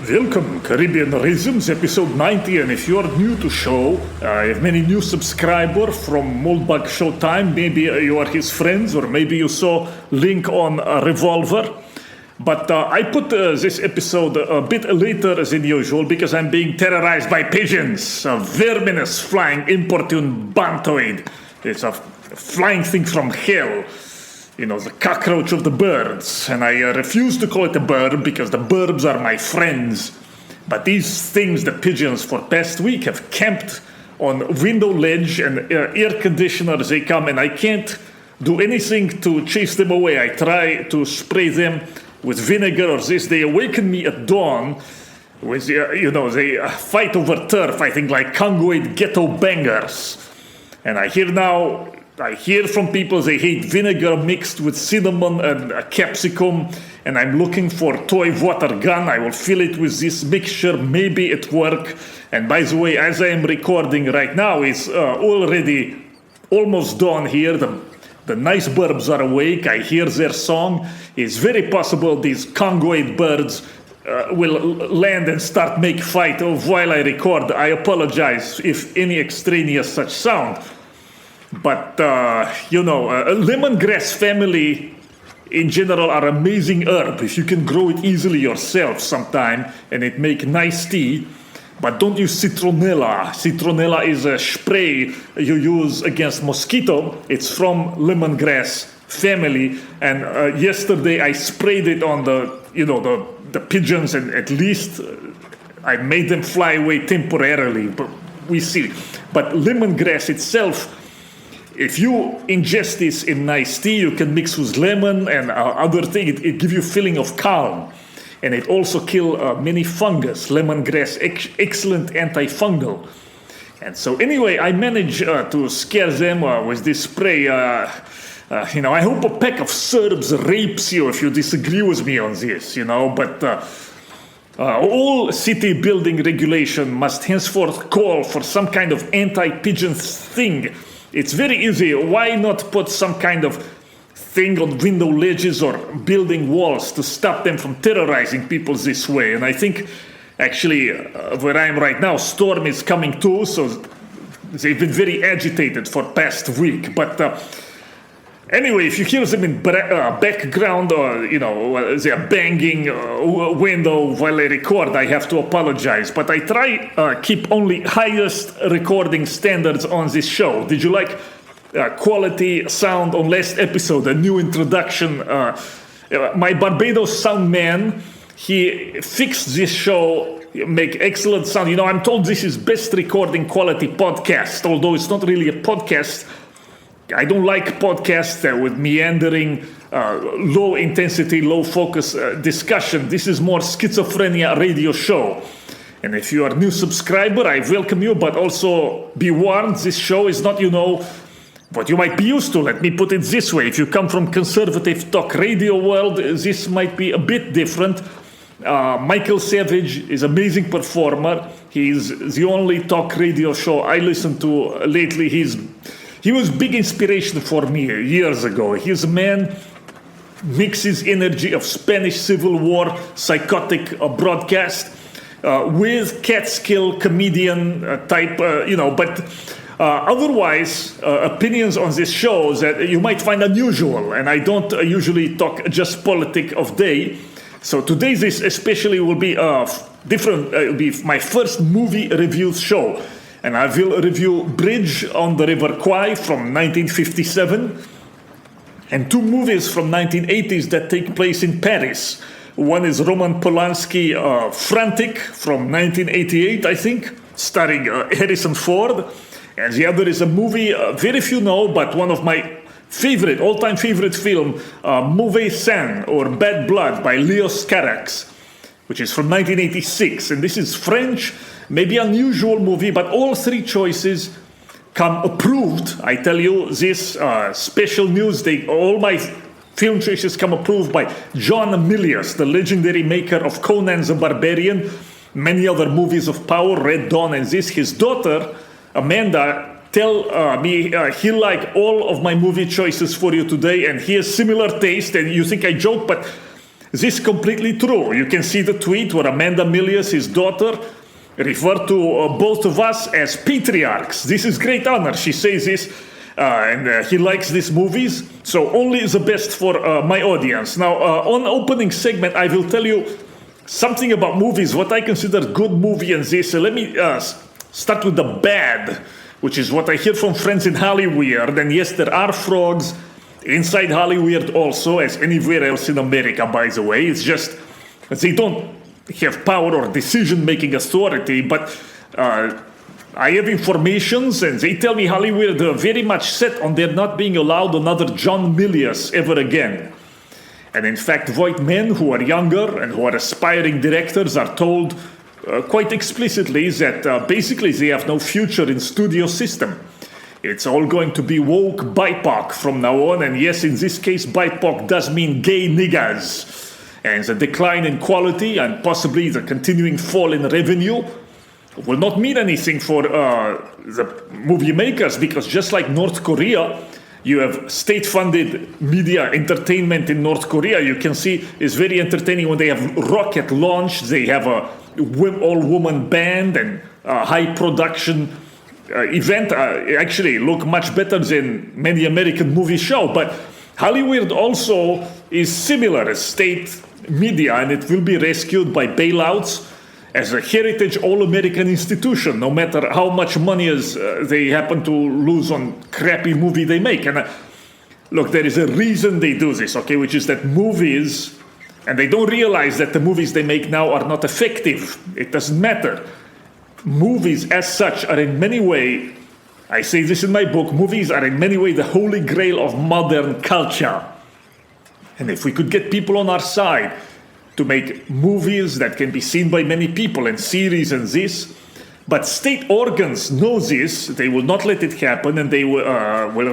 Welcome, Caribbean Rhythms, episode 90, and if you're new to show, I have many new subscribers from Moldbug Showtime. Maybe you are his friends, or maybe you saw link on Revolver. But I put this episode a bit later than usual because I'm being terrorized by pigeons, a verminous flying importune bantoid. It's a flying thing from hell. You know, the cockroach of the birds. And I refuse to call it a bird because the birds are my friends. But these things, the pigeons, for past week have camped on window ledge and air conditioners. They come and I can't do anything to chase them away. I try to spray them with vinegar or this. They awaken me at dawn. With, they fight over turf, I think, like Congoid ghetto bangers. And I hear from people they hate vinegar mixed with cinnamon and capsicum, and I'm looking for toy water gun. I will fill it with this mixture, maybe it work. And by the way, as I am recording right now, it's already almost dawn here. The nice birds are awake. I hear their song. It's very possible these Congoid birds will land and start make fight while I record. I apologize if any extraneous such sound. But, lemongrass family in general are amazing herb. If you can grow it easily yourself sometime and it make nice tea. But don't use citronella. Citronella is a spray you use against mosquito. It's from lemongrass family. And yesterday I sprayed it on the pigeons, and at least I made them fly away temporarily. But we see. But lemongrass itself, if you ingest this in nice tea, you can mix with lemon and other things. It gives you a feeling of calm. And it also kills many fungus. Lemongrass, excellent antifungal. And so anyway, I managed to scare them with this spray. I hope a pack of Serbs rapes you if you disagree with me on this, But all city building regulation must henceforth call for some kind of anti-pigeon thing. It's very easy. Why not put some kind of thing on window ledges or building walls to stop them from terrorizing people this way? And I think, actually, where I am right now, storm is coming too, so they've been very agitated for past week. But anyway, if you hear them in background or, they are banging window while I record, I have to apologize. But I try keep only highest recording standards on this show. Did you like quality sound on last episode, a new introduction? My Barbados sound man, he fixed this show, make excellent sound. I'm told this is best recording quality podcast, although it's not really a podcast. I don't like podcasts with meandering, low intensity, low focus discussion. This is more schizophrenia radio show. And if you are a new subscriber, I welcome you, but also be warned, this show is not, what you might be used to. Let me put it this way. If you come from conservative talk radio world, this might be a bit different. Michael Savage is an amazing performer. He's the only talk radio show I listen to lately. He was big inspiration for me years ago. He's a man mixes energy of Spanish Civil War psychotic broadcast with Catskill comedian type, but otherwise opinions on this show that you might find unusual, and I don't usually talk just politic of day. So today this especially will be different. It will be my first movie review show. And I will review Bridge on the River Kwai from 1957 and two movies from 1980s that take place in Paris. One is Roman Polanski, Frantic from 1988, I think, starring Harrison Ford. And the other is a movie very few know, but one of my all-time favorite film, Mauvais Sang, or Bad Blood by Leos Carax, which is from 1986. And this is French, maybe unusual movie, but all three choices come approved. I tell you this special news, all my film choices come approved by John Milius, the legendary maker of Conan the Barbarian, many other movies of power, Red Dawn and this. His daughter, Amanda, tell me he liked all of my movie choices for you today, and he has similar taste, and you think I joke, but This is completely true. You can see the tweet where Amanda Milius, his daughter, referred to both of us as patriarchs. This is great honor. She says this, and he likes these movies. So only the best for my audience. Now, on opening segment, I will tell you something about movies, what I consider good movie and this. Let me start with the bad, which is what I hear from friends in Hollywood. And yes, there are frogs inside Hollywood also, as anywhere else in America, by the way. It's just they don't have power or decision-making authority, but I have informations, and they tell me Hollywood are very much set on there not being allowed another John Milius ever again. And in fact, white men who are younger and who are aspiring directors are told quite explicitly that basically they have no future in studio system. It's all going to be woke BIPOC from now on, and yes, in this case, BIPOC does mean gay niggas. And the decline in quality and possibly the continuing fall in revenue will not mean anything for the movie makers, because just like North Korea, you have state-funded media entertainment in North Korea. You can see it's very entertaining when they have rocket launch. They have a all-woman band and high production event. Actually look much better than many American movie show. But Hollywood also is similar as state media, and it will be rescued by bailouts as a heritage all-American institution, no matter how much money they happen to lose on crappy movie they make. And look, there is a reason they do this, okay, which is that movies, and they don't realize that the movies they make now are not effective. It doesn't matter. Movies as such are in many ways, I say this in my book, movies are in many ways the holy grail of modern culture. And if we could get people on our side to make movies that can be seen by many people and series and this, but state organs know this, they will not let it happen, and they will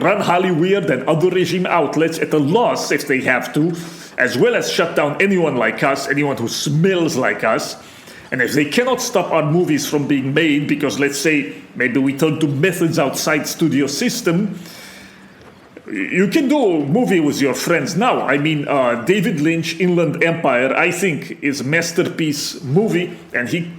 run Hollywood and other regime outlets at a loss if they have to, as well as shut down anyone like us, anyone who smells like us. And if they cannot stop our movies from being made because, let's say, maybe we turn to methods outside studio system, you can do a movie with your friends now. I mean, David Lynch, Inland Empire, I think is a masterpiece movie, and he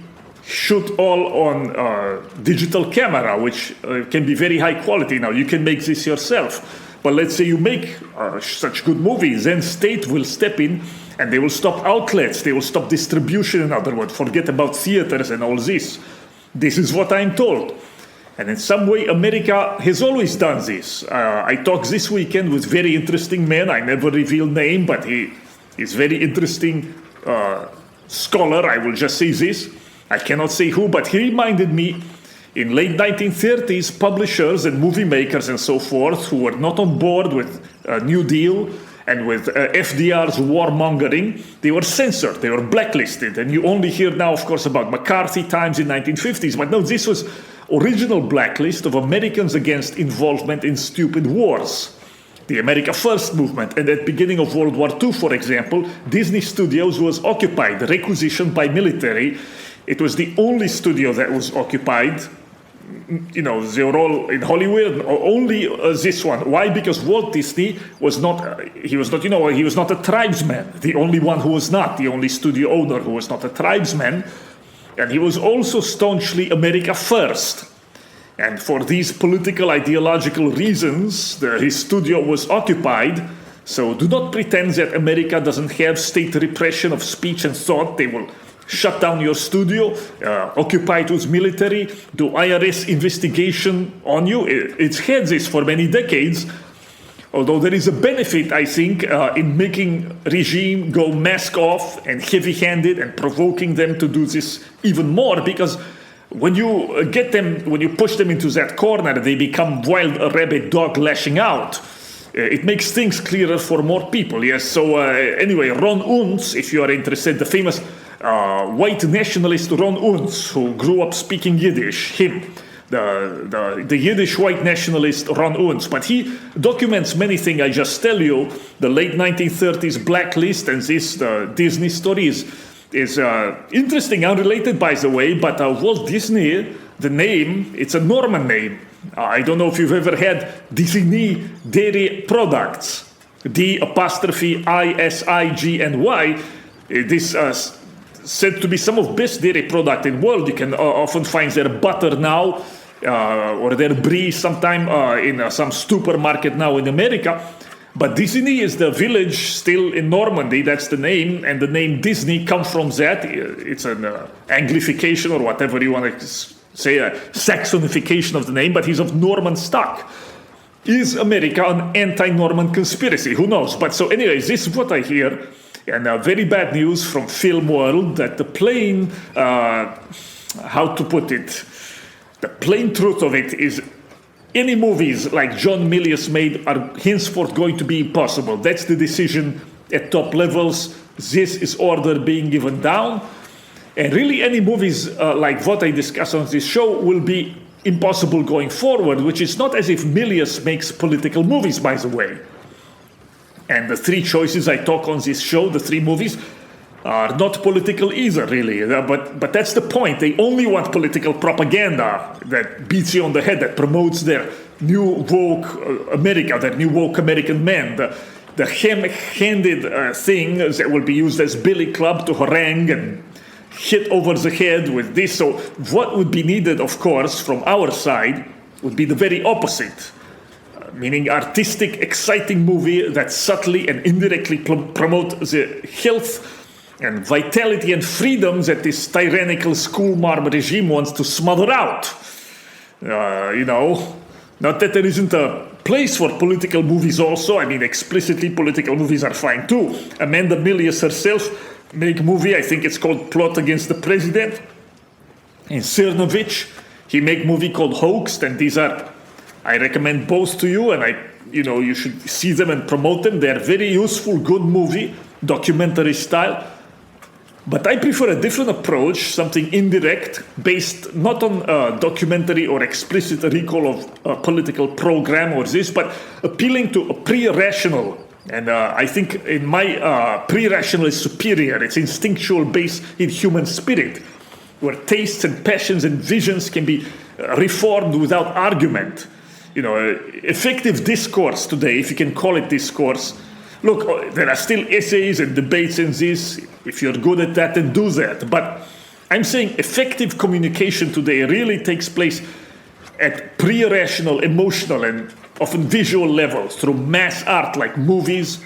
shoot all on digital camera, which can be very high quality. Now, you can make this yourself. But let's say you make such good movies, then state will step in, and they will stop outlets. They will stop distribution, in other words. Forget about theaters and all this. This is what I'm told. And in some way, America has always done this. I talked this weekend with very interesting man. I never reveal name, but he is very interesting scholar. I will just say this. I cannot say who, but he reminded me in late 1930s, publishers and movie makers and so forth who were not on board with New Deal and with FDR's warmongering, they were censored, they were blacklisted. And you only hear now, of course, about McCarthy times in 1950s. But no, this was original blacklist of Americans against involvement in stupid wars. The America First movement, and at the beginning of World War II, for example, Disney Studios was occupied, requisitioned by military. It was the only studio that was occupied. You know, they were all in Hollywood, only this one. Why? Because Walt Disney was not, he was not a tribesman. The only one who was not, the only studio owner who was not a tribesman. And he was also staunchly America First. And for these political, ideological reasons, his studio was occupied. So do not pretend that America doesn't have state repression of speech and thought. They will shut down your studio, occupy it with military, do IRS investigation on you. It's had this for many decades. Although there is a benefit, I think, in making regime go mask off and heavy-handed and provoking them to do this even more, because when you get them, when you push them into that corner, they become wild rabid dog lashing out. It makes things clearer for more people, yes. So anyway, Ron Unz, if you are interested, the famous white nationalist Ron Unz, who grew up speaking Yiddish, him. The Yiddish white nationalist Ron Unz, but he documents many things I just tell you. The late 1930s blacklist and this Disney stories is interesting, unrelated by the way, but Walt Disney, the name, it's a Norman name. I don't know if you've ever had Disney dairy products. D''ISIGNY. This said to be some of best dairy product in world. You can often find their butter now, or their brie sometime in some supermarket now in America. But Disney is the village still in Normandy. That's the name, and the name Disney comes from that. It's an Anglification or whatever you want to say, a Saxonification of the name, but he's of Norman stock. Is America an anti-Norman conspiracy? Who knows? But so anyways, this is what I hear. And very bad news from film world that the plain, how to put it, the plain truth of it is any movies like John Milius made are henceforth going to be impossible. That's the decision at top levels. This is order being given down. And really any movies like what I discuss on this show will be impossible going forward, which is not as if Milius makes political movies, by the way. And the three choices I talk on this show, the three movies, are not political either, really. But that's the point. They only want political propaganda that beats you on the head, that promotes their new woke America, their new woke American man. The ham-handed thing that will be used as billy club to harangue and hit over the head with this. So what would be needed, of course, from our side would be the very opposite. Meaning artistic, exciting movie that subtly and indirectly promote the health and vitality and freedom that this tyrannical schoolmarm regime wants to smother out. Not that there isn't a place for political movies also. I mean, explicitly political movies are fine too. Amanda Milius herself make movie, I think it's called Plot Against the President. And Cernovich, he make movie called Hoaxed, and these are, I recommend both to you, and you should see them and promote them. They're very useful, good movie, documentary style. But I prefer a different approach, something indirect, based not on documentary or explicit recall of a political program or this, but appealing to a pre-rational. And I think in my pre-rational is superior. It's instinctual based in human spirit, where tastes and passions and visions can be reformed without argument. Effective discourse today, if you can call it discourse. Look, there are still essays and debates in this. If you're good at that, then do that. But I'm saying effective communication today really takes place at pre-rational, emotional, and often visual levels through mass art like movies.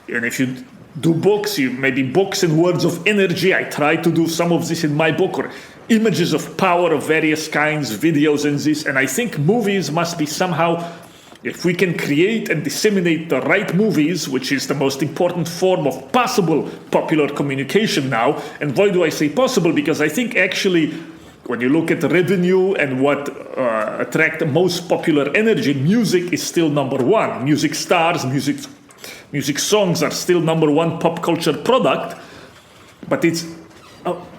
And if you do books, maybe books and words of energy. I try to do some of this in my book, or images of power of various kinds, videos and this. And I think movies must be somehow, if we can create and disseminate the right movies, which is the most important form of possible popular communication now. And why do I say possible? Because I think actually when you look at the revenue and what attract the most popular energy, music is still number one. Music stars, music songs are still number one pop culture product. But it's,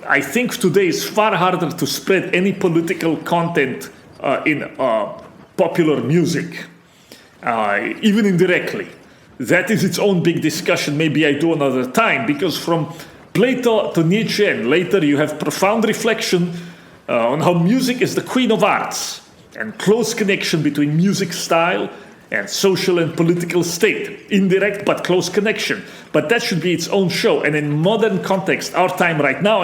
I think today is far harder to spread any political content in popular music. Even indirectly. That is its own big discussion. Maybe I do another time, because from Plato to Nietzsche and later you have profound reflection on how music is the queen of arts and close connection between music style and social and political state. Indirect but close connection. But that should be its own show. And in modern context, our time right now,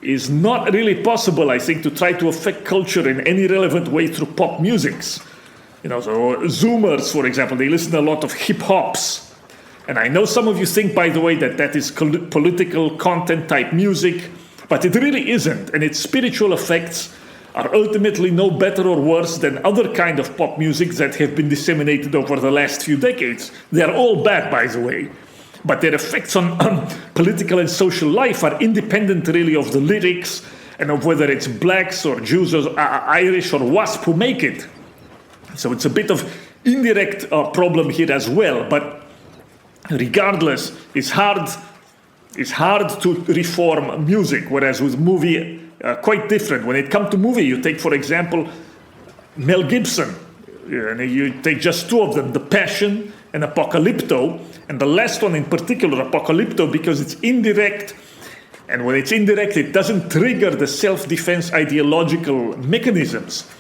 is not really possible, I think, to try to affect culture in any relevant way through pop musics. So Zoomers, for example, they listen to a lot of hip-hops. And I know some of you think, by the way, that is political content type music, but it really isn't. And its spiritual effects are ultimately no better or worse than other kind of pop music that have been disseminated over the last few decades. They're all bad, by the way. But their effects on political and social life are independent, really, of the lyrics and of whether it's blacks or Jews or Irish or WASP who make it. So it's a bit of indirect problem here as well, but regardless, it's hard to reform music, whereas with movie, quite different. When it comes to movie, you take, for example, Mel Gibson, and you take just two of them, The Passion and Apocalypto, and the last one in particular, Apocalypto, because it's indirect, and when it's indirect, it doesn't trigger the self-defense ideological mechanisms.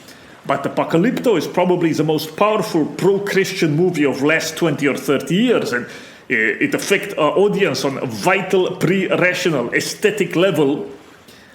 But Apocalypto is probably the most powerful pro-Christian movie of last 20 or 30 years, and it affects our audience on a vital, pre-rational, aesthetic level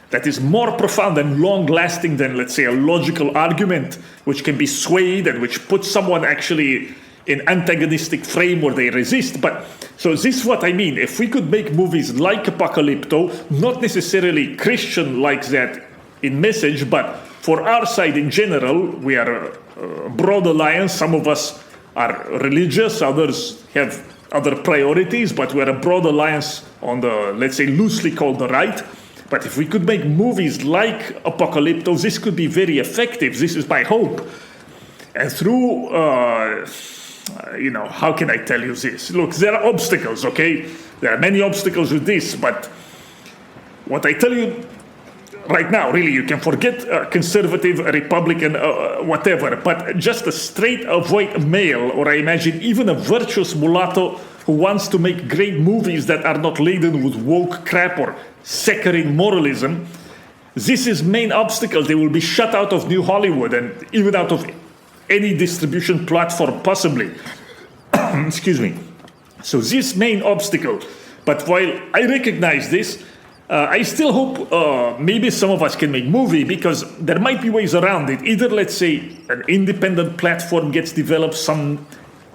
that is more profound and long-lasting than, let's say, a logical argument, which can be swayed and which puts someone actually in antagonistic frame where they resist. But so this is what I mean. If we could make movies like Apocalypto, not necessarily Christian like that in message, but for our side in general, we are a broad alliance. Some of us are religious, others have other priorities, but we're a broad alliance on the, let's say, loosely called the right. But if we could make movies like Apocalypto, this could be very effective. This is my hope. And through, how can I tell you this? Look, there are obstacles, okay? There are many obstacles with this, but what I tell you right now, really, you can forget conservative, Republican, whatever, but just a straight white male, or I imagine even a virtuous mulatto who wants to make great movies that are not laden with woke crap or saccharine moralism, this is main obstacle. They will be shut out of New Hollywood and even out of any distribution platform possibly. Excuse me. So this main obstacle. But while I recognize this, I still hope maybe some of us can make movie, because there might be ways around it. Either, let's say, an independent platform gets developed, some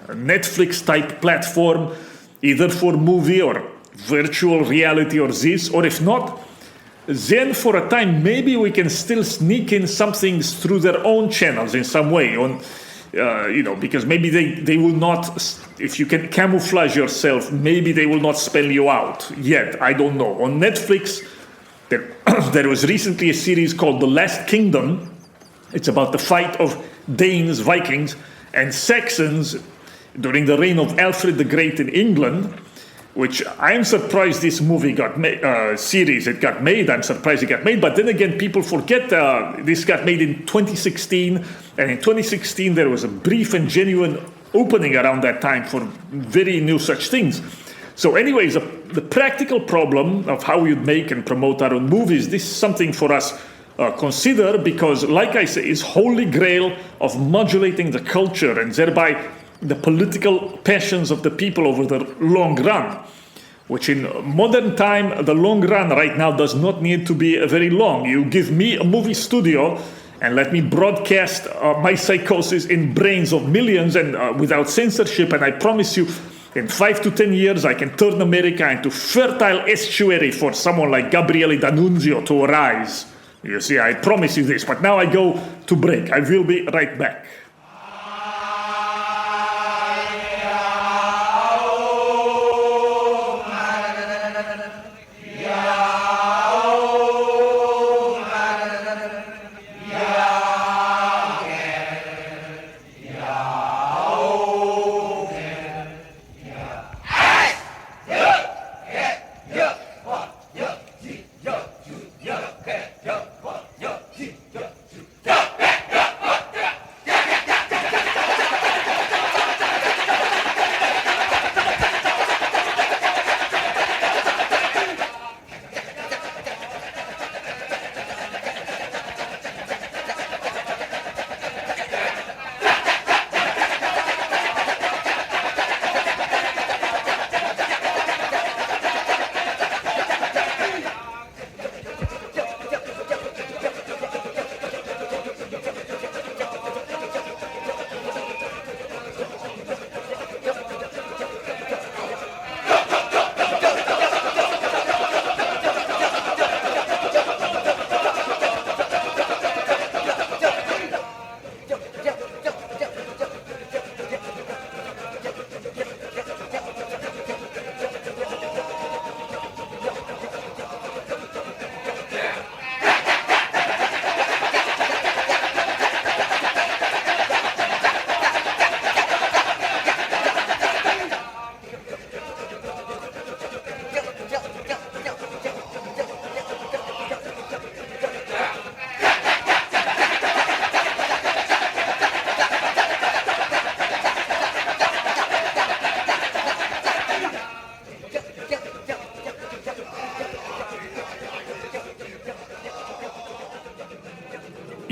Netflix type platform, either for movie or virtual reality or this, or if not, then for a time maybe we can still sneak in some things through their own channels in some way, on because maybe they will not, if you can camouflage yourself, maybe they will not spell you out yet. I don't know. On Netflix, there was recently a series called The Last Kingdom. It's about the fight of Danes, Vikings, and Saxons during the reign of Alfred the Great in England, which I'm surprised this movie got made, series, it got made. I'm surprised it got made. But then again, people forget this got made in 2016. And in 2016, there was a brief and genuine opening around that time for very new such things. So anyways, the practical problem of how you'd make and promote our own movies, this is something for us consider, because, like I say, is holy grail of modulating the culture and thereby the political passions of the people over the long run, which in modern time, the long run right now does not need to be very long. You give me a movie studio and let me broadcast my psychosis in brains of millions and without censorship, and I promise you, in 5 to 10 years, I can turn America into fertile estuary for someone like Gabriele D'Annunzio to arise. You see, I promise you this. But now I go to break. I will be right back.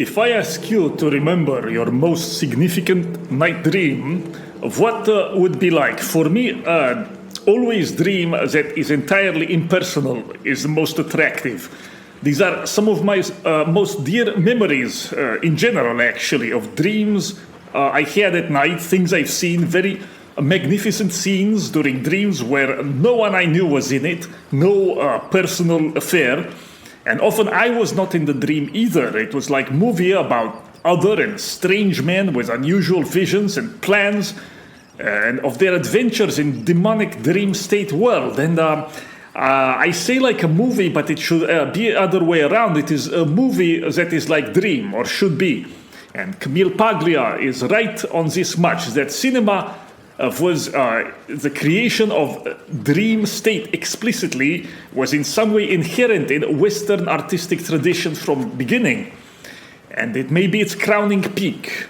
If I ask you to remember your most significant night dream, what would be like? For me, always dream that is entirely impersonal is the most attractive. These are some of my most dear memories in general, actually, of dreams I had at night, things I've seen, very magnificent scenes during dreams where no one I knew was in it, no personal affair. And often I was not in the dream either. It was like movie about other and strange men with unusual visions and plans and of their adventures in demonic dream state world. And I say like a movie, but it should be other way around. It is a movie that is like dream, or should be. And Camille Paglia is right on this much, that cinema was the creation of dream state explicitly was in some way inherent in Western artistic tradition from beginning. And it may be its crowning peak.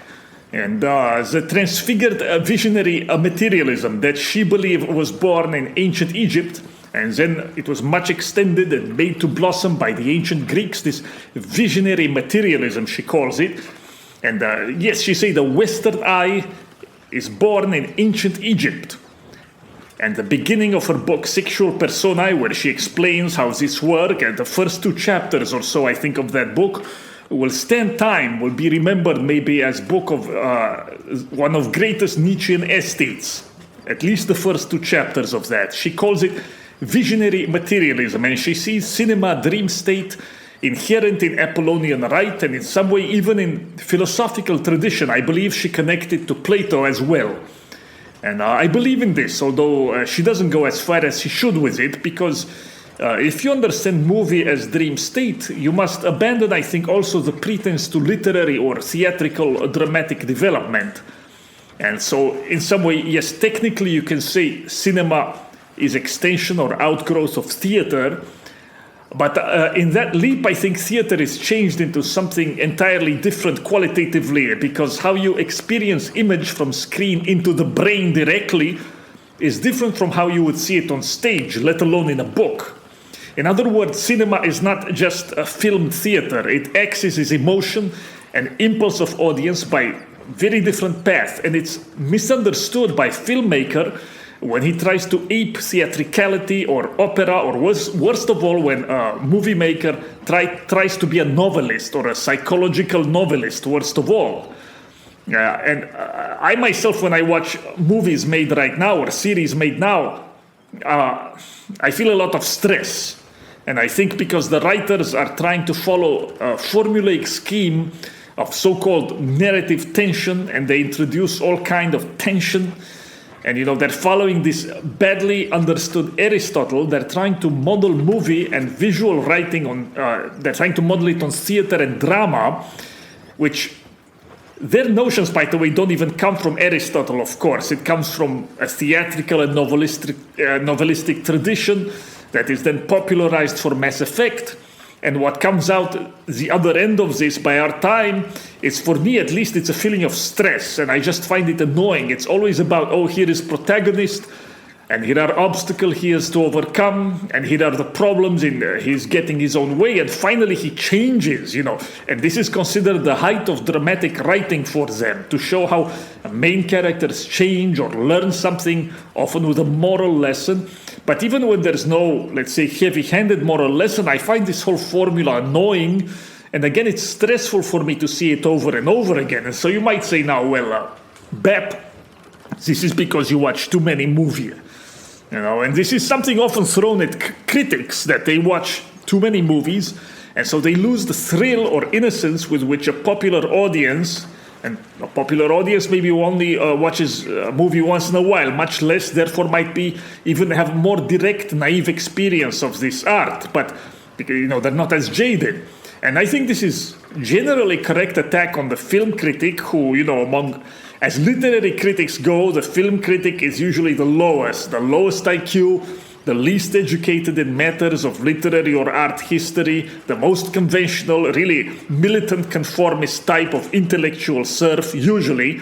And the transfigured visionary materialism that she believed was born in ancient Egypt, and then it was much extended and made to blossom by the ancient Greeks, this visionary materialism, she calls it. And yes, she says the Western eye is born in ancient Egypt. And the beginning of her book, Sexual Personae, where she explains how this works, and the first 2 chapters or so, I think, of that book, will stand time, will be remembered maybe as book of one of greatest Nietzschean aesthetes. At least the first 2 chapters of that. She calls it visionary materialism, and she sees cinema dream state inherent in Apollonian rite, and in some way even in philosophical tradition. I believe she connected to Plato as well. And I believe in this, although she doesn't go as far as she should with it, because if you understand movie as dream state, you must abandon, I think, also the pretense to literary or theatrical dramatic development. And so, in some way, yes, technically you can say cinema is extension or outgrowth of theater, but in that leap, I think theater is changed into something entirely different qualitatively, because how you experience image from screen into the brain directly is different from how you would see it on stage, let alone in a book. In other words, cinema is not just a film theater. It accesses emotion and impulse of audience by very different path, and it's misunderstood by filmmaker when he tries to ape theatricality or opera, or worst of all, when a movie maker tries to be a novelist or a psychological novelist, worst of all. And I myself, when I watch movies made right now or series made now, I feel a lot of stress. And I think because the writers are trying to follow a formulaic scheme of so-called narrative tension, and they introduce all kind of tension. And, you know, they're following this badly understood Aristotle. They're trying to model movie and visual writing on, they're trying to model it on theater and drama, which their notions, by the way, don't even come from Aristotle, of course. It comes from a theatrical and novelistic tradition that is then popularized for mass effect. And what comes out the other end of this by our time is, for me at least, it's a feeling of stress. And I just find it annoying. It's always about, oh, here is protagonist, and here are obstacles he has to overcome, and here are the problems in he's getting his own way, and finally he changes, you know. And this is considered the height of dramatic writing for them, to show how main characters change or learn something, often with a moral lesson. But even when there's no, let's say, heavy-handed moral lesson, I find this whole formula annoying. And again, it's stressful for me to see it over and over again. And so you might say now, well, Bep, this is because you watch too many movies. You know, and this is something often thrown at critics, that they watch too many movies, and so they lose the thrill or innocence with which a popular audience, and a popular audience maybe only watches a movie once in a while, much less, therefore might be even have more direct, naive experience of this art, but, you know, they're not as jaded. And I think this is generally correct attack on the film critic, who, you know, as literary critics go, the film critic is usually the lowest IQ, the least educated in matters of literary or art history, the most conventional, really militant conformist type of intellectual serf, usually.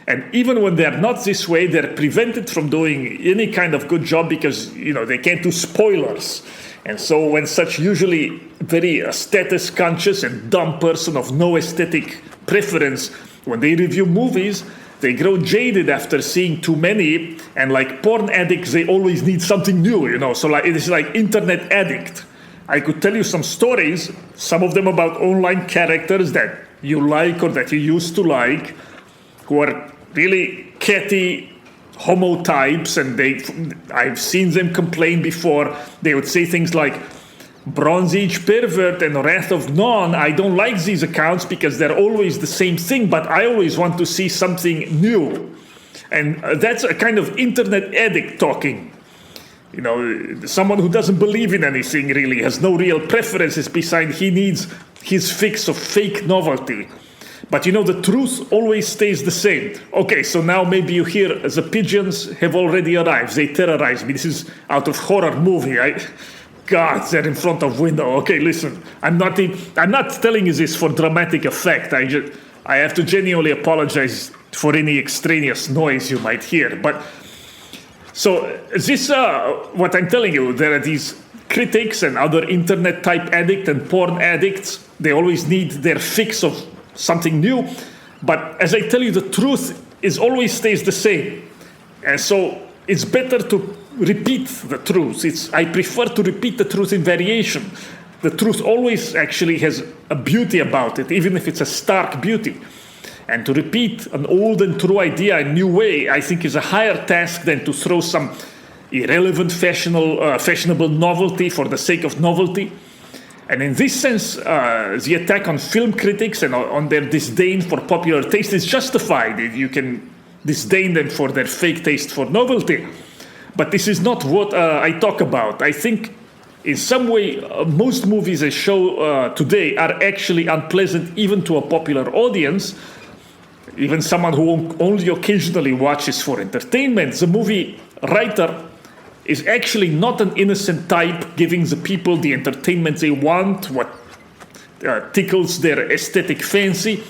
And even when they're not this way, they're prevented from doing any kind of good job because, you know, they can't do spoilers. And so when such usually very status conscious and dumb person of no aesthetic preference, when they review movies, they grow jaded after seeing too many, and like porn addicts, they always need something new, So like it is like internet addict. I could tell you some stories, some of them about online characters that you like or that you used to like, who are really catty homo types, and I've seen them complain before. They would say things like, bronzeagepervert and Wrath of None, I don't like these accounts because they're always the same thing, but I always want to see something new. And that's a kind of internet addict talking. Someone who doesn't believe in anything really, has no real preferences besides he needs his fix of fake novelty. But the truth always stays the same. Okay, so now maybe you hear the pigeons have already arrived. They terrorize me. This is out of horror movie. God, they're in front of window. Okay, listen, I'm not telling you this for dramatic effect. I have to genuinely apologize for any extraneous noise you might hear. But so this, what I'm telling you, there are these critics and other internet type addicts and porn addicts. They always need their fix of something new. But as I tell you, the truth always stays the same. And so it's better to repeat the truth. I prefer to repeat the truth in variation. The truth always actually has a beauty about it, even if it's a stark beauty. And to repeat an old and true idea in a new way, I think, is a higher task than to throw some irrelevant fashionable novelty for the sake of novelty. And in this sense, the attack on film critics and on their disdain for popular taste is justified. You can disdain them for their fake taste for novelty. But this is not what I talk about. I think in some way, most movies I show today are actually unpleasant even to a popular audience, even someone who only occasionally watches for entertainment. The movie writer is actually not an innocent type giving the people the entertainment they want, what tickles their aesthetic fancy.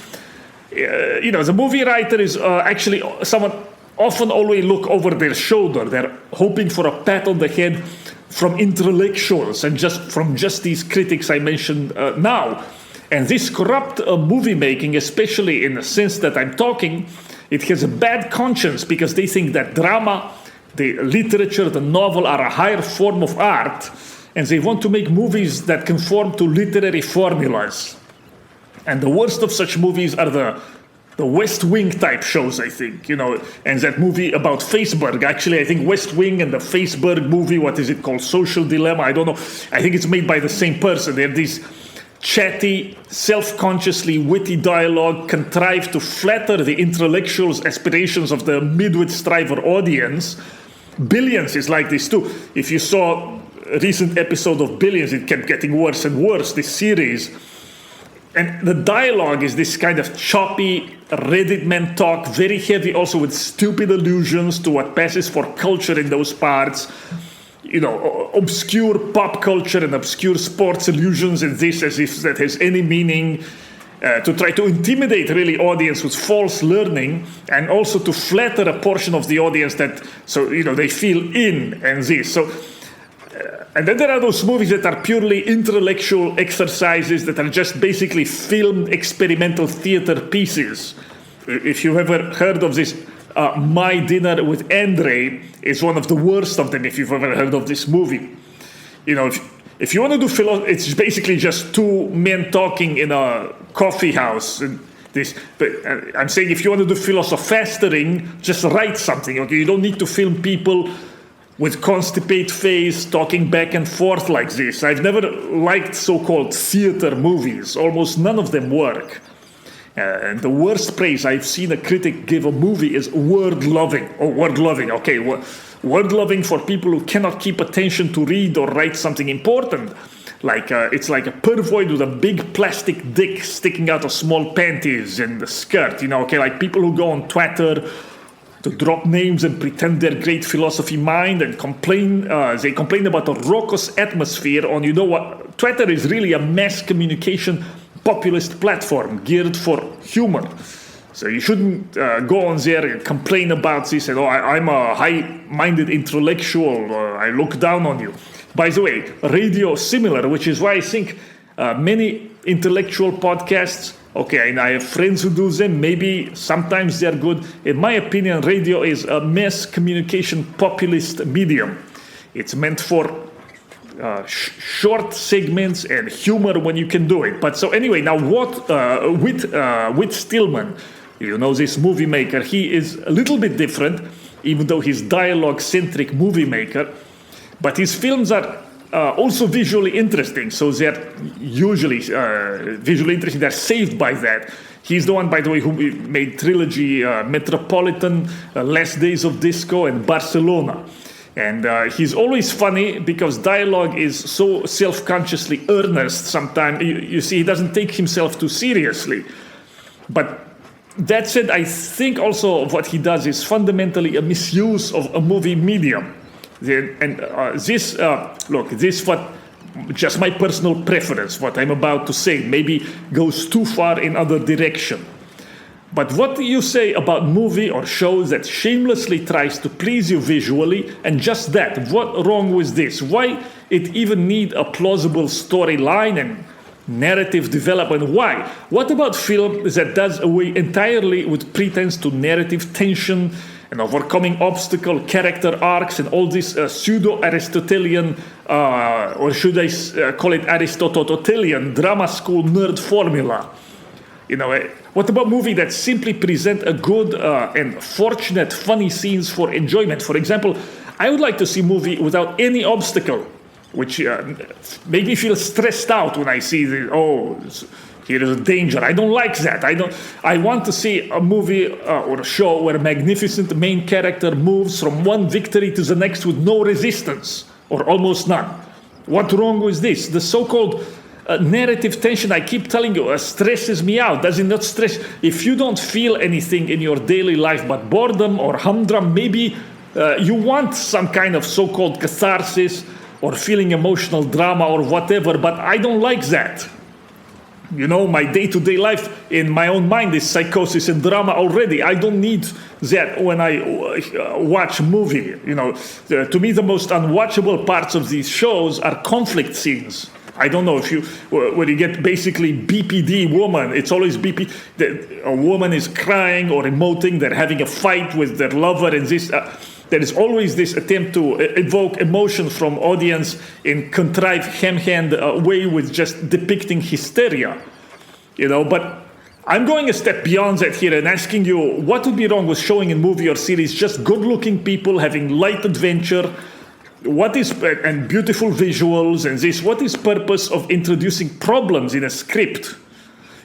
The movie writer is actually someone often always look over their shoulder. They're hoping for a pat on the head from intellectuals and from these critics I mentioned now. And this corrupt movie making, especially in the sense that I'm talking, it has a bad conscience because they think that drama, the literature, the novel are a higher form of art, and they want to make movies that conform to literary formulas. And the worst of such movies are the West Wing type shows, I think, and that movie about Facebook. Actually, I think West Wing and the Facebook movie, what is it called? Social Dilemma, I don't know. I think it's made by the same person. They're these chatty, self-consciously witty dialogue contrived to flatter the intellectuals' aspirations of the midwit striver audience. Billions is like this too. If you saw a recent episode of Billions, it kept getting worse and worse, this series. And the dialogue is this kind of choppy Reddit man talk, very heavy also with stupid allusions to what passes for culture in those parts. Obscure pop culture and obscure sports allusions in this, as if that has any meaning, to try to intimidate really audience with false learning, and also to flatter a portion of the audience that, they feel in and this. So, and then there are those movies that are purely intellectual exercises that are just basically filmed experimental theater pieces. If you've ever heard of this, My Dinner with Andre is one of the worst of them, if you've ever heard of this movie. If you want to do philosophy, it's basically just two men talking in a coffee house. But I'm saying if you want to do philosophastering, just write something. Okay, you don't need to film people with constipated face talking back and forth like this. I've never liked so-called theater movies. Almost none of them work. And the worst praise I've seen a critic give a movie is word-loving. Okay, word-loving for people who cannot keep attention to read or write something important. It's like a pervert with a big plastic dick sticking out of small panties and the skirt. Like people who go on Twatter to drop names and pretend they're great philosophy mind and complain. They complain about the raucous atmosphere on, Twitter is really a mass communication populist platform geared for humor. So you shouldn't go on there and complain about this and, I'm a high-minded intellectual, I look down on you. By the way, radio similar, which is why I think many intellectual podcasts, okay, and I have friends who do them, maybe sometimes they're good. In my opinion, radio is a mass communication populist medium. It's meant for short segments and humor when you can do it. But so anyway, now what with Stillman, you know, this movie maker, he is a little bit different, even though he's dialogue-centric movie maker. But his films are also visually interesting, so they're usually visually interesting. They're saved by that. He's the one, by the way, who made trilogy Metropolitan, Last Days of Disco, and Barcelona. And he's always funny because dialogue is so self-consciously earnest sometimes. You see, he doesn't take himself too seriously. But that said, I think also what he does is fundamentally a misuse of a movie medium. This what just my personal preference, what I'm about to say, maybe goes too far in other direction. But what do you say about movie or shows that shamelessly tries to please you visually, and just that? What wrong with this? Why it even need a plausible storyline and narrative development? Why? What about film that does away entirely with pretense to narrative tension and overcoming obstacle character arcs and all this pseudo-Aristotelian, or should I call it Aristotelian drama school nerd formula? You know, what about movie that simply present a good and fortunate funny scenes for enjoyment? For example, I would like to see a movie without any obstacle, which made me feel stressed out when I see here is a danger. I don't like that. I want to see a movie or a show where a magnificent main character moves from one victory to the next with no resistance or almost none. What's wrong with this? The so-called narrative tension, I keep telling you, stresses me out. Does it not stress? If you don't feel anything in your daily life but boredom or humdrum, maybe you want some kind of so-called catharsis or feeling emotional drama or whatever, but I don't like that. You know, my day-to-day life in my own mind is psychosis and drama already. I don't need that when I watch a movie. You know, to me, the most unwatchable parts of these shows are conflict scenes. I don't know if when you get basically BPD woman, it's always a woman is crying or emoting, they're having a fight with their lover, and this. There is always this attempt to evoke emotion from audience in contrived ham-hand way with just depicting hysteria, you know. But I'm going a step beyond that here and asking you, what would be wrong with showing in movie or series just good-looking people having light adventure? And beautiful visuals and this? What is purpose of introducing problems in a script?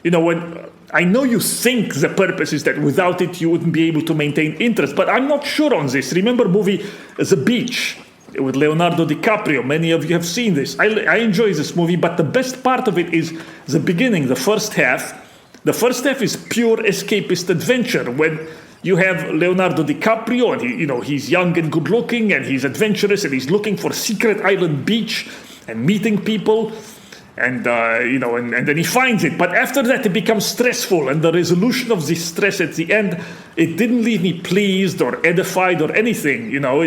You know, when I know you think the purpose is that without it you wouldn't be able to maintain interest, but I'm not sure on this. Remember movie The Beach with Leonardo DiCaprio? Many of you have seen this. I enjoy this movie, but the best part of it is the beginning, the first half. The first half is pure escapist adventure when you have Leonardo DiCaprio and he's young and good looking and he's adventurous and he's looking for secret island beach and meeting people. And and then he finds it. But after that, it becomes stressful. And the resolution of this stress at the end, it didn't leave me pleased or edified or anything. You know,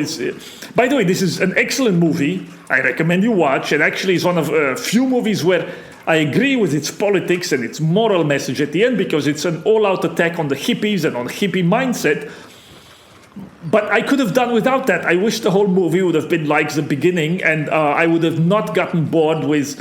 by the way, this is an excellent movie. I recommend you watch. And actually, it's one of a few movies where I agree with its politics and its moral message at the end, because it's an all-out attack on the hippies and on hippie mindset. But I could have done without that. I wish the whole movie would have been like the beginning, and I would have not gotten bored with...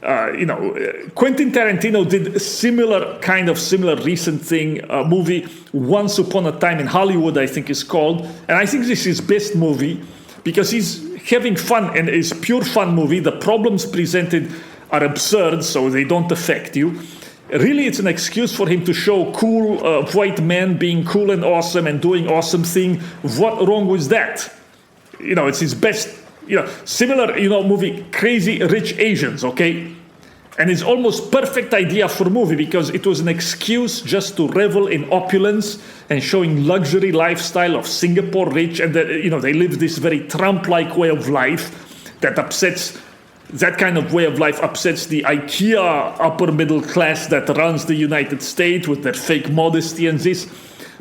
Quentin Tarantino did a similar recent thing, movie Once Upon a Time in Hollywood, I think is called. And I think this is his best movie because he's having fun and it's pure fun movie. The problems presented are absurd, so they don't affect you. Really, it's an excuse for him to show cool white men being cool and awesome and doing awesome thing. What wrong with that? You know, it's his best. Similar, movie Crazy Rich Asians, okay? And it's almost perfect idea for a movie because it was an excuse just to revel in opulence and showing luxury lifestyle of Singapore rich, and that, they live this very Trump-like way of life that kind of way of life upsets the IKEA upper middle class that runs the United States with their fake modesty and this.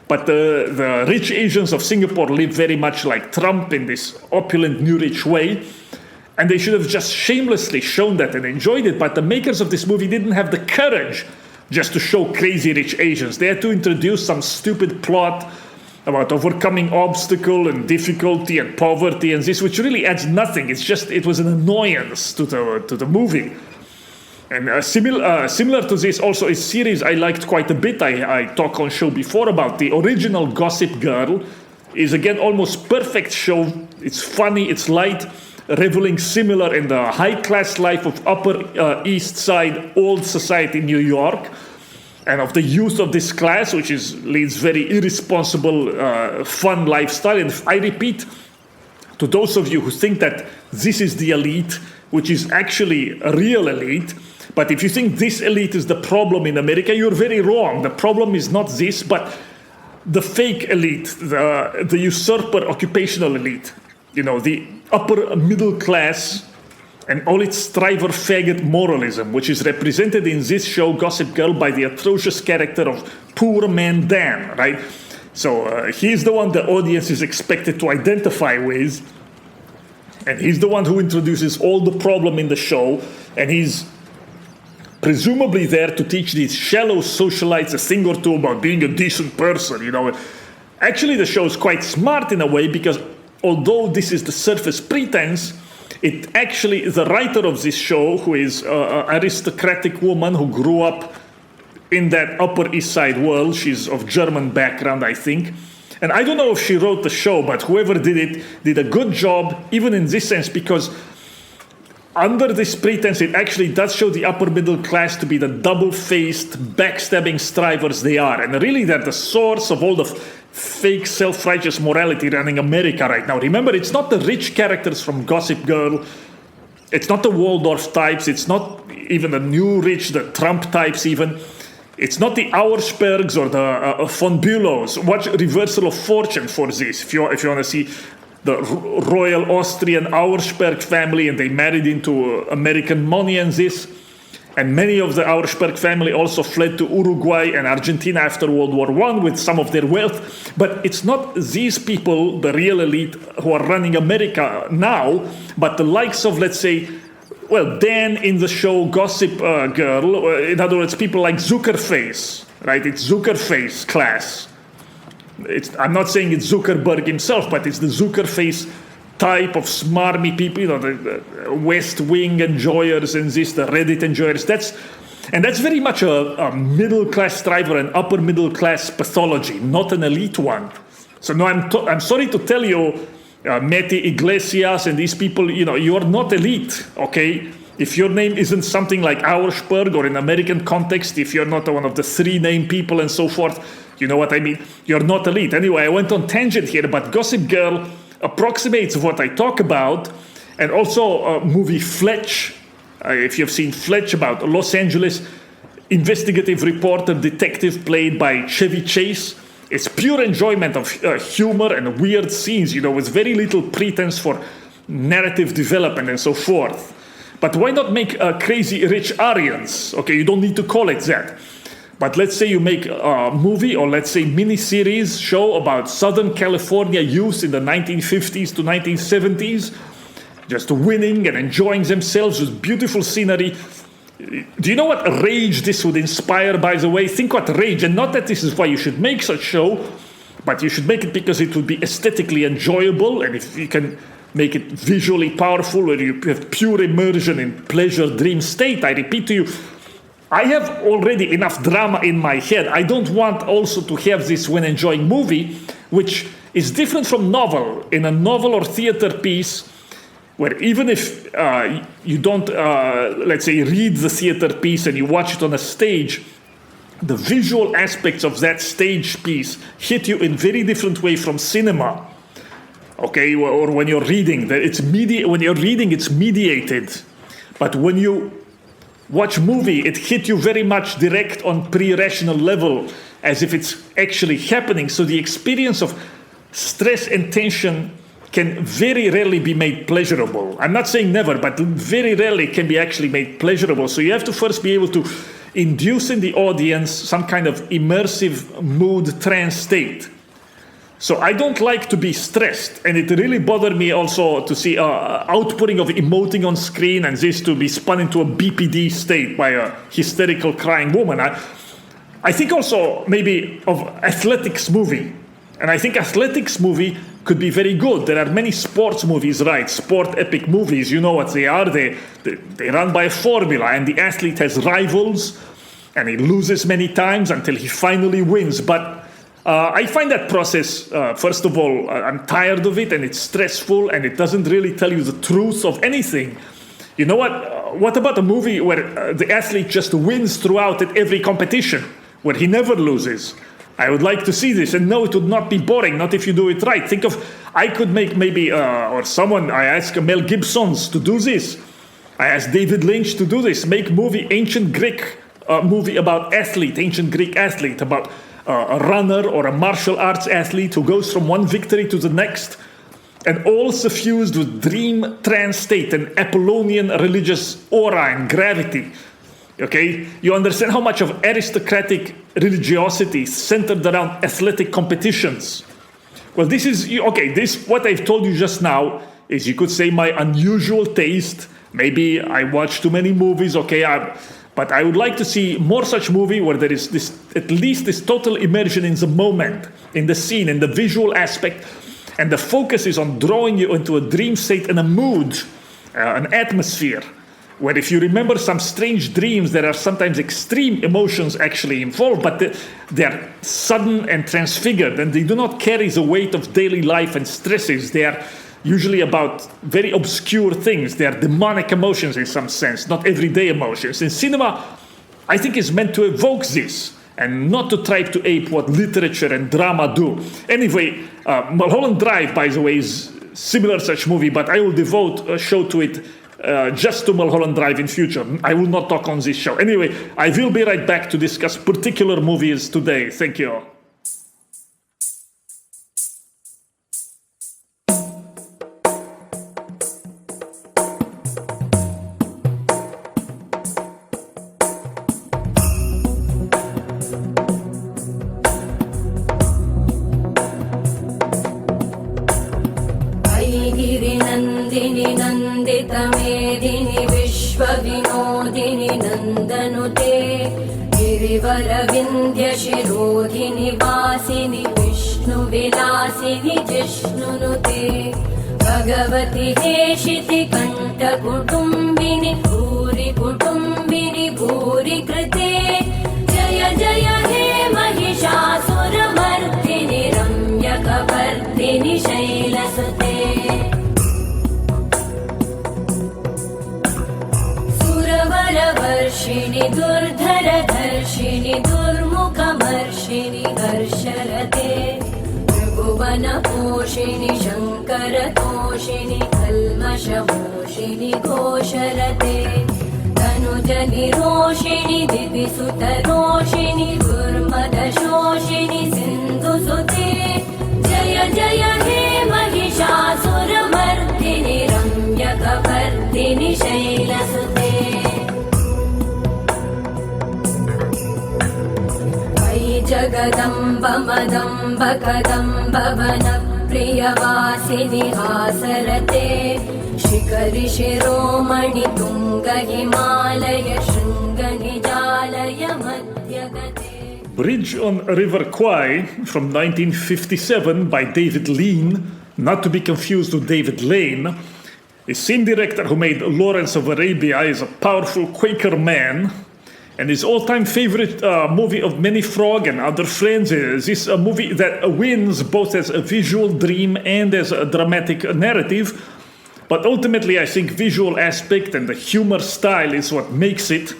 But the rich Asians of Singapore live very much like Trump in this opulent, new rich way. And they should have just shamelessly shown that and enjoyed it. But the makers of this movie didn't have the courage just to show crazy rich Asians. They had to introduce some stupid plot about overcoming obstacle and difficulty and poverty and this, which really adds nothing. It was an annoyance to the movie. And similar to this, also a series I liked quite a bit. I talked on show before about the original Gossip Girl. Is again almost perfect show. It's funny, it's light, reveling similar in the high-class life of Upper East Side old society New York, and of the youth of this class, which leads very irresponsible, fun lifestyle. And I repeat, to those of you who think that this is the elite, which is actually a real elite, but if you think this elite is the problem in America, you're very wrong. The problem is not this, but the fake elite, the usurper occupational elite, the upper middle class and all its striver faggot moralism, which is represented in this show, Gossip Girl, by the atrocious character of Poor Man Dan, right? So he's the one the audience is expected to identify with, and he's the one who introduces all the problem in the show, and he's presumably there to teach these shallow socialites a thing or two about being a decent person, Actually, the show is quite smart in a way, because although this is the surface pretense, it actually, the writer of this show, who is an aristocratic woman who grew up in that Upper East Side world, she's of German background, I think. And I don't know if she wrote the show, but whoever did it did a good job, even in this sense, because under this pretense, it actually does show the upper middle class to be the double-faced, backstabbing strivers they are. And really, they're the source of all the fake self-righteous morality running America right now. Remember, it's not the rich characters from Gossip Girl. It's not the Waldorf types. It's not even the new rich, the Trump types even. It's not the Auerspergs or the von Bülows. Watch Reversal of Fortune for this, if you want to see the royal Austrian Auersperg family, and they married into American money and this. And many of the Auersperg family also fled to Uruguay and Argentina after World War I with some of their wealth. But it's not these people, the real elite, who are running America now, but the likes of, let's say, Dan in the show Gossip Girl. In other words, people like Zuckerface, right? It's Zuckerface class. I'm not saying it's Zuckerberg himself, but it's the Zuckerface type of smarmy people, the West Wing enjoyers and this, the Reddit enjoyers. That's very much a middle-class striver and upper middle-class pathology, not an elite one. So no, I'm sorry to tell you, Meti Iglesias and these people, you're not elite, okay? If your name isn't something like Auersperg, or in American context, if you're not one of the three name people and so forth, you know what I mean? You're not elite. Anyway, I went on tangent here, but Gossip Girl approximates what I talk about. And also movie Fletch, if you've seen Fletch, about Los Angeles investigative reporter detective played by Chevy Chase. It's pure enjoyment of humor and weird scenes, with very little pretense for narrative development and so forth. But why not make crazy rich Aryans? Okay, you don't need to call it that. But let's say you make a movie, or let's say mini-series show about Southern California youth in the 1950s to 1970s, just winning and enjoying themselves with beautiful scenery. Do you know what rage this would inspire, by the way? Think what rage, and not that this is why you should make such show, but you should make it because it would be aesthetically enjoyable, and if you can make it visually powerful, where you have pure immersion in pleasure dream state. I repeat to you, I have already enough drama in my head. I don't want also to have this when enjoying movie, which is different from novel. In a novel or theater piece, where even if you don't, let's say, read the theater piece and you watch it on a stage, the visual aspects of that stage piece hit you in very different way from cinema. Okay, or when you're reading, when you're reading, it's mediated. But when you watch movie, it hit you very much direct on pre-rational level, as if it's actually happening. So the experience of stress and tension can very rarely be made pleasurable. I'm not saying never, but very rarely can be actually made pleasurable. So you have to first be able to induce in the audience some kind of immersive mood trance state. So I don't like to be stressed, and it really bothered me also to see outputting of emoting on screen and this to be spun into a BPD state by a hysterical crying woman. I think also maybe of athletics movie, and I think athletics movie could be very good. There are many sports movies, right? Sport epic movies, you know what they are. They run by a formula, and the athlete has rivals, and he loses many times until he finally wins. But I find that process, first of all, I'm tired of it, and it's stressful, and it doesn't really tell you the truth of anything. You know what? What about a movie where the athlete just wins throughout at every competition, where he never loses? I would like to see this, and no, it would not be boring, not if you do it right. Think of, I could make maybe, or someone, I ask Mel Gibson's to do this. I ask David Lynch to do this. Make ancient Greek movie about ancient Greek athlete, about a runner or a martial arts athlete who goes from one victory to the next, and all suffused with dream trance state and Apollonian religious aura and gravity. Okay, you understand how much of aristocratic religiosity is centered around athletic competitions. Well, this is, okay, this, what I've told you just now is, you could say, my unusual taste. Maybe I watch too many movies, okay, but I would like to see more such movie where there is this, at least this total immersion in the moment, in the scene, in the visual aspect, and the focus is on drawing you into a dream state and a mood, an atmosphere, where if you remember some strange dreams, there are sometimes extreme emotions actually involved, but they're sudden and transfigured, and they do not carry the weight of daily life and stresses. They are usually about very obscure things. They are demonic emotions in some sense, not everyday emotions. And cinema, I think, is meant to evoke this, and not to try to ape what literature and drama do. Anyway, Mulholland Drive, by the way, is similar such movie, but I will devote a show to it just to Mulholland Drive in future. I will not talk on this show. Anyway, I will be right back to discuss particular movies today. Thank you. नन्दितमेदिनि विश्वविनोदिनि नन्दनुते गिरिवरविन्द्यशिरोधिनि वासिनि विष्णुविलासिनि जिष्णुनुते भगवति हेशिति कण्ठकुटुम्बिनि भूरि कुटुम्बिनि भूरि कृते जय जय हे महिषासुरमर्दिनि रम्यकपर्दिनि शैलसुते वर्षिणि दुर्धरधर्षिणि दुर्मुखमर्षिणि हर्षरते त्रिभुवनपोषिणि शङ्करतोषिणि कल्मषमोषिणि घोषरते तनुजनिरोषिणि दिविसुतरोषिणि दुर्मदशोषिणि सिन्धुसुते जय जय हे महिषासुरमर्दिनि रम्यकपर्दिनि शैलसुते जगदम्ब मदम्ब कदम्ब वनप्रियवासिनि हासरते शिखरि शिरोमणि तुङ्ग Himalaya शृङ्ग निजालय मध्यगते. Bridge on River Kwai from 1957 by David Lean, not to be confused with David Lane. The same director who made Lawrence of Arabia is a powerful Quaker man. And his all-time favorite movie of Many Frog and Other Friends is this a movie that wins both as a visual dream and as a dramatic narrative. But ultimately, I think visual aspect and the humor style is what makes it.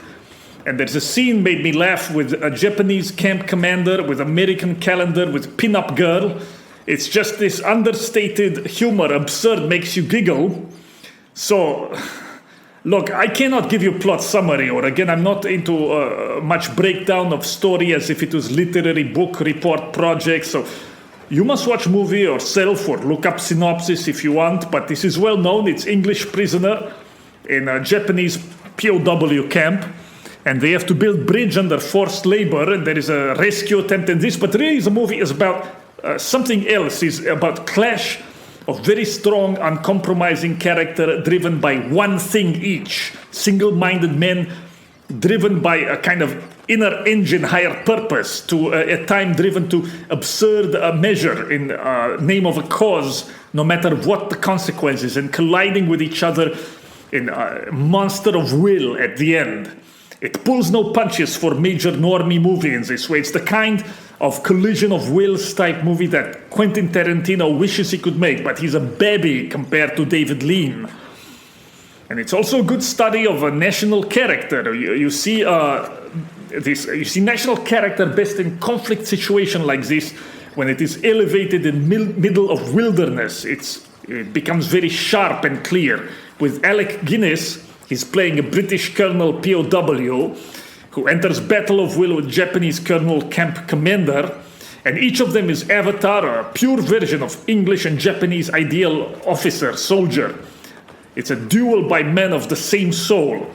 And there's a scene made me laugh with a Japanese camp commander with American calendar with pin-up girl. It's just this understated humor, absurd, makes you giggle. So... Look, I cannot give you plot summary, or again, I'm not into much breakdown of story as if it was literary book report project, so you must watch movie yourself or look up synopsis if you want, but this is well known. It's English prisoner in a Japanese POW camp, and they have to build bridge under forced labor, and there is a rescue attempt in this, but really the movie is about something else. Is about clash of very strong, uncompromising character driven by one thing each. Single-minded men driven by a kind of inner engine, higher purpose, to a time driven to absurd measure in name of a cause, no matter what the consequences, and colliding with each other in a monster of will at the end. It pulls no punches for major normie movie in this way. It's the kind of collision of wills type movie that Quentin Tarantino wishes he could make, but he's a baby compared to David Lean. And it's also a good study of a national character. You see national character best in conflict situation like this, when it is elevated in middle of wilderness. It becomes very sharp and clear. With Alec Guinness, he's playing a British Colonel POW who enters Battle of Will with Japanese Colonel Camp Commander, and each of them is Avatar, a pure version of English and Japanese ideal officer, soldier. It's a duel by men of the same soul.